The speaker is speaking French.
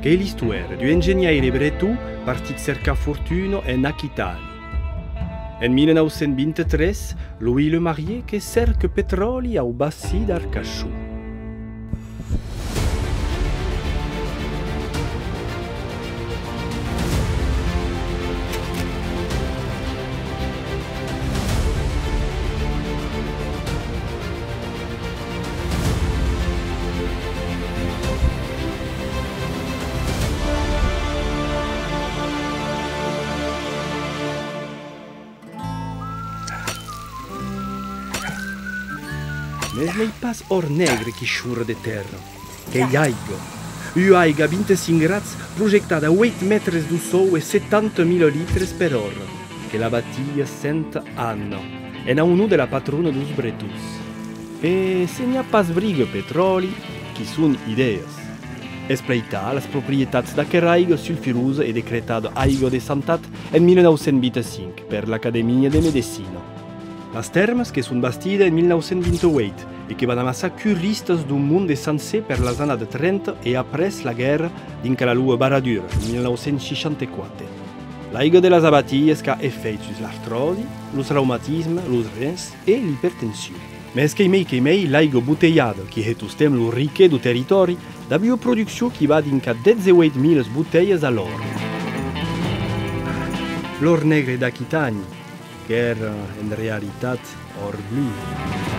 che è l'istuere di un ingegnere bretù partito cercare fortuna in Aquitania. En 1923, lui le marié che cerca petroli au bassi d'Arcachou. Mais n'est pas or negre qui churra de terra, che è aiga. Aiga 25 grads progettata a 8 metri du sol e 70.000 litri per ora, che la battia 100 anni, e ha uno della patrona dos bretus. E se n'ha pas briga petroli, chi sono idee. Espreita las proprietà da Keraiga sulfurosa e decretato aiga de santat en 1925 per l'Accademia de Medicina. Las termes che sono bastite in 1928 e che vanno a massa curistas d'un mondo sense per la zona de 30 e apres la guerra dinca la lua Baradur in 1964. L'aiga della Zabatillas che ha effetti sull'artrodi, lo reumatismo, los reins e l'ipertensione. Ma è che mai l'aiga botellata, che è tostem lo ricche do territori, da bioproduzione che va dinca 18.000 bottiglie all'ora. L'or negre d'Aquitania, che era in realtà or blu.